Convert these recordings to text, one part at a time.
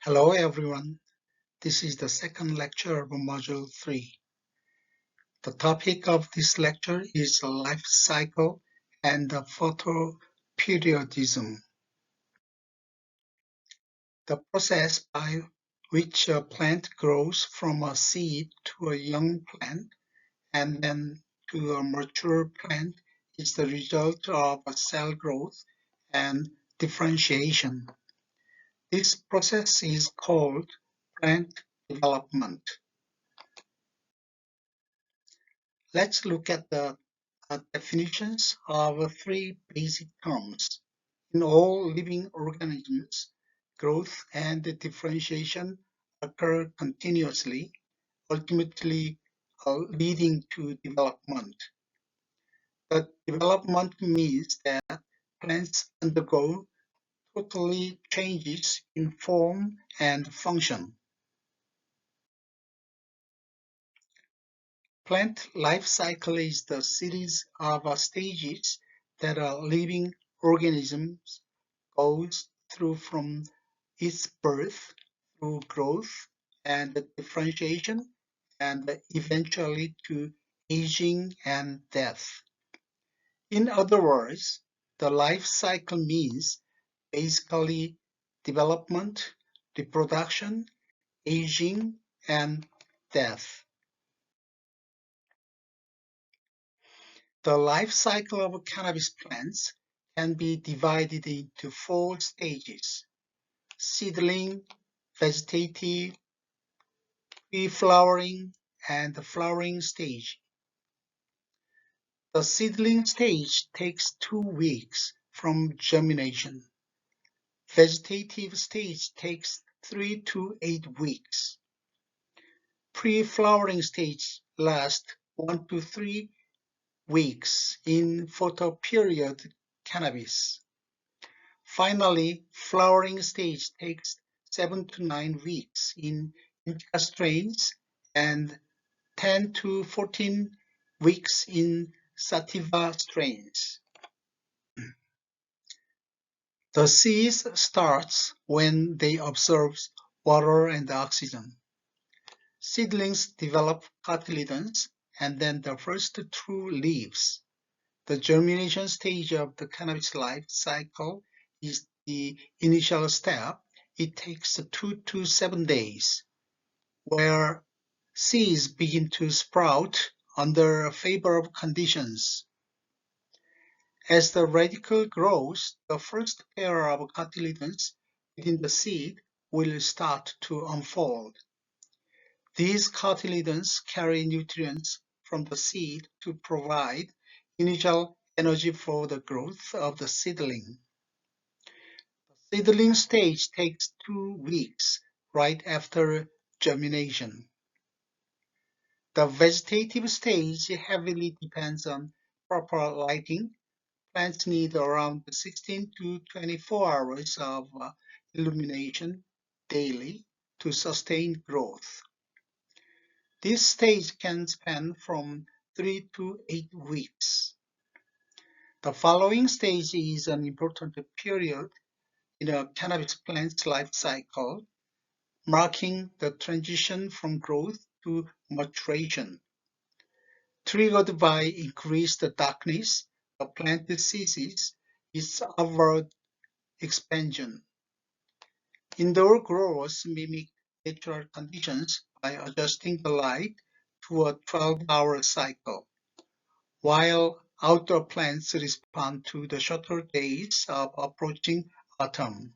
Hello everyone, this is the second lecture of Module 3. The topic of this lecture is life cycle and photoperiodism, the process by which a plant grows from a seed to a young plant and then to a mature plant is the result of cell growth and differentiation. This process is called plant development. Let's look at the definitions of three basic terms. In all living organisms, growth and differentiation occur continuously, ultimately leading to development. The development means that plants undergo totally changes in form and function. Plant life cycle is the series of stages that a living organism goes through from its birth through growth and differentiation and eventually to aging and death. In other words, the life cycle means basically development, reproduction, aging, and death. The life cycle of cannabis plants can be divided into 4 stages: seedling, vegetative, pre-flowering, and the flowering stage. The seedling stage takes 2 weeks from germination. Vegetative stage takes 3 to 8 weeks. Pre-flowering stage lasts 1 to 3 weeks in photoperiod cannabis. Finally, flowering stage takes 7 to 9 weeks in indica strains and 10 to 14 weeks in sativa strains. The seeds starts when they absorb water and oxygen. Seedlings develop cotyledons and then the first true leaves. The germination stage of the cannabis life cycle is the initial step. It takes 2 to 7 days, where seeds begin to sprout under favorable conditions. As the radicle grows, the first pair of cotyledons within the seed will start to unfold. These cotyledons carry nutrients from the seed to provide initial energy for the growth of the seedling. The seedling stage takes 2 weeks right after germination. The vegetative stage heavily depends on proper lighting. Plants need around 16 to 24 hours of illumination daily to sustain growth. This stage can span from 3 to 8 weeks. The following stage is an important period in a cannabis plant's life cycle, marking the transition from growth to maturation. Triggered by increased darkness, the plant ceases its outward expansion. Indoor growers mimic natural conditions by adjusting the light to a 12-hour cycle, while outdoor plants respond to the shorter days of approaching autumn.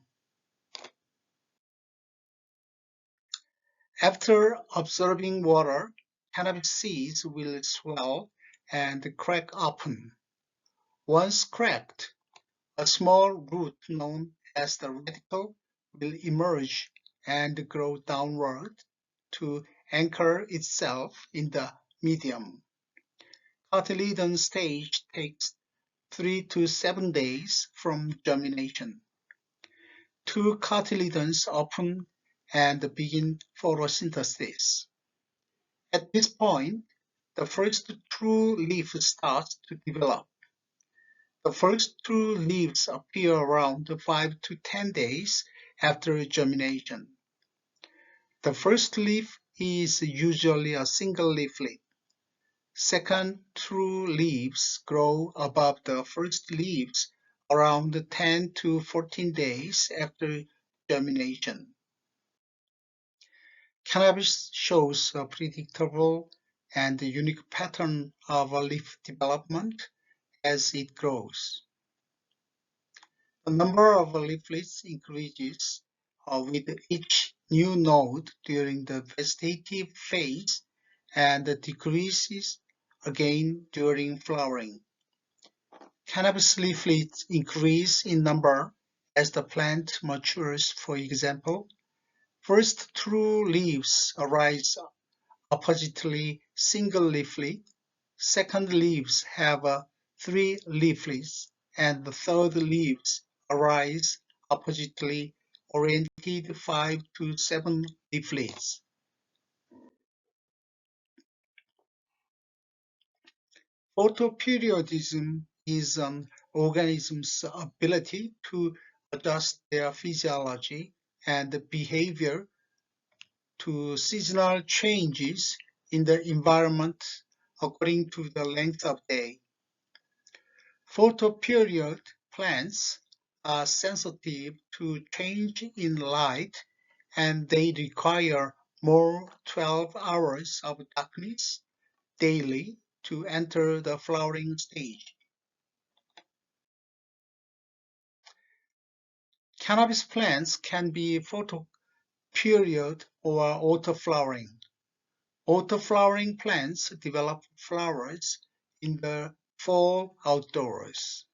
After absorbing water, cannabis seeds will swell and crack open. Once cracked, a small root known as the radicle will emerge and grow downward to anchor itself in the medium. Cotyledon stage takes 3 to 7 days from germination. 2 cotyledons open and begin photosynthesis. At this point, the first true leaf starts to develop. The first true leaves appear around 5 to 10 days after germination. The first leaf is usually a single leaflet. Second true leaves grow above the first leaves around 10 to 14 days after germination. Cannabis shows a predictable and unique pattern of leaf development as it grows. The number of leaflets increases with each new node during the vegetative phase and decreases again during flowering. Cannabis leaflets increase in number as the plant matures. For example, first true leaves arise oppositely single leaflet, second leaves have 3 leaflets, and the third leaves arise oppositely oriented 5 to 7 leaflets. Photoperiodism is an organism's ability to adjust their physiology and behavior to seasonal changes in the environment according to the length of day. Photoperiod plants are sensitive to change in light, and they require more 12 hours of darkness daily to enter the flowering stage. Cannabis plants can be photoperiod or autoflowering. Autoflowering plants develop flowers in the fall outdoors.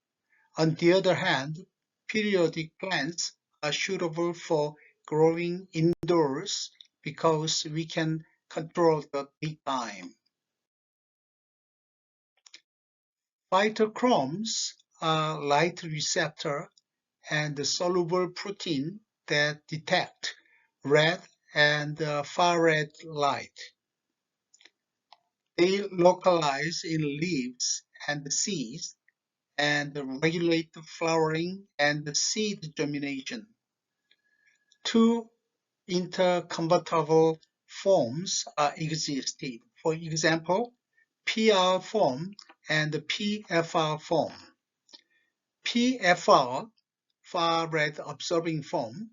On the other hand, periodic plants are suitable for growing indoors because we can control the daytime. Phytochromes are light receptor and soluble protein that detect red and far-red light. They localize in leaves and seeds and regulate the flowering and seed germination. Two interconvertible forms are existed. For example, PR form and PFR form. PFR, far red absorbing form,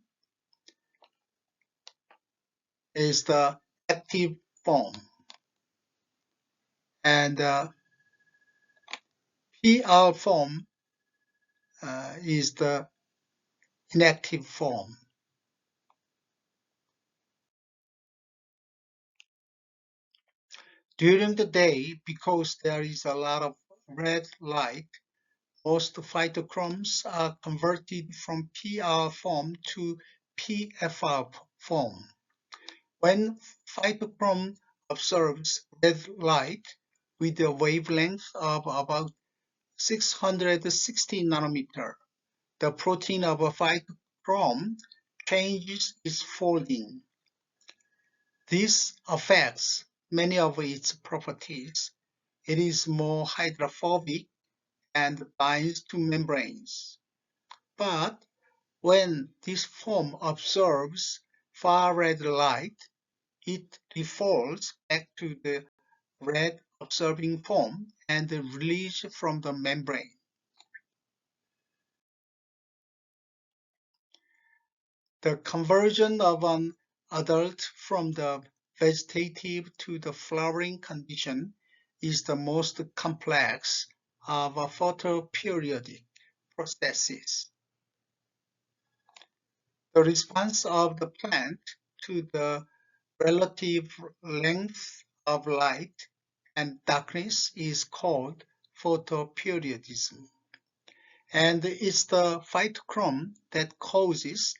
is the active form, and PR form is the inactive form. During the day, because there is a lot of red light, most phytochromes are converted from PR form to PFR form. When phytochrome absorbs red light with a wavelength of about 660 nanometer, the protein of a phytochrome changes its folding. This affects many of its properties. It is more hydrophobic and binds to membranes. But when this form absorbs far-red light, it defaults back to the red absorbing form and releases from the membrane. The conversion of an adult from the vegetative to the flowering condition is the most complex of photoperiodic processes. The response of the plant to the relative length of light and darkness is called photoperiodism, and it's the phytochrome that causes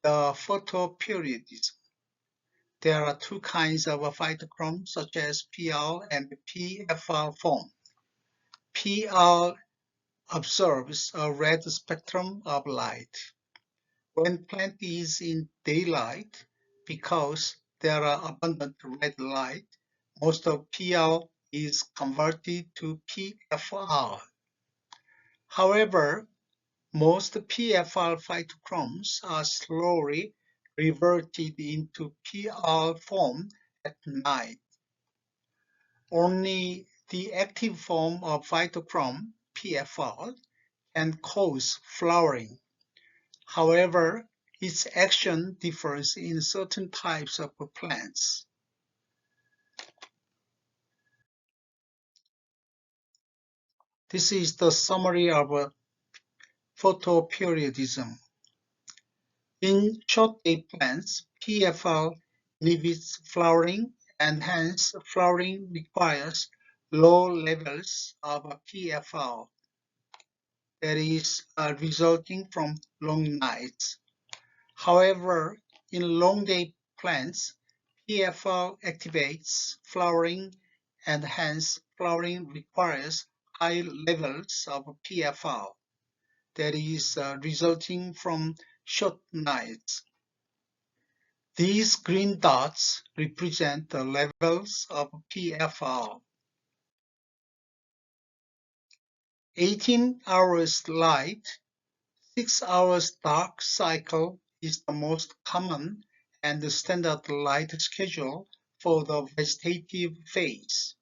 the photoperiodism. There are two kinds of phytochrome, such as PR and PFR form. PR absorbs a red spectrum of light. When plant is in daylight, because there are abundant red light, most of PR is converted to PFR. However, most PFR phytochromes are slowly reverted into PR form at night. Only the active form of phytochrome, PFR, can cause flowering. However, its action differs in certain types of plants. This is the summary of photoperiodism. In short-day plants, PFR inhibits flowering, and hence flowering requires low levels of PFR, that is, resulting from long nights. However, in long-day plants, PFR activates flowering, and hence flowering requires high levels of PFR, that is, resulting from short nights. These green dots represent the levels of PFR. 18 hours light, 6 hours dark cycle is the most common and the standard light schedule for the vegetative phase.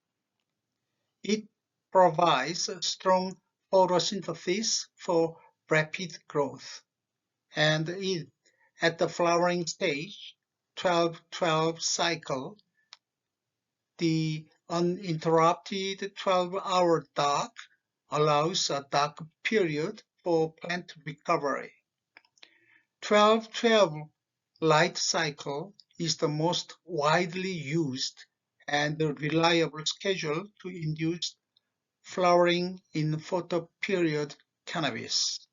It provides strong photosynthesis for rapid growth, and at the flowering stage, 12-12 cycle, the uninterrupted 12-hour dark allows a dark period for plant recovery. 12-12 light cycle is the most widely used and reliable schedule to induce flowering in photoperiod cannabis.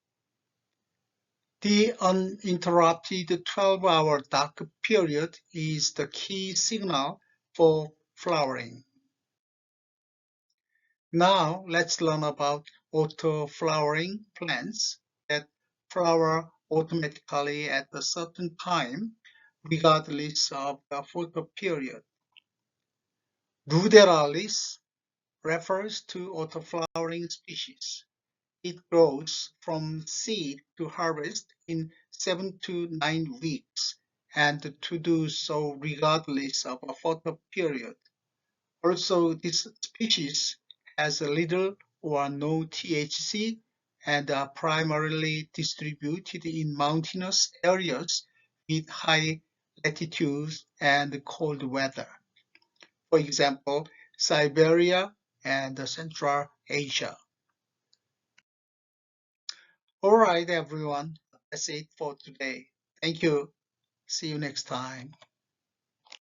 The uninterrupted 12-hour dark period is the key signal for flowering. Now let's learn about auto-flowering plants that flower automatically at a certain time, regardless of the photoperiod. Ruderalis refers to auto-flowering species. It grows from seed to harvest in 7 to 9 weeks, and to do so regardless of a photoperiod. Also, this species has little or no THC and are primarily distributed in mountainous areas with high latitudes and cold weather. For example, Siberia and Central Asia. All right, everyone, that's it for today. Thank you. See you next time.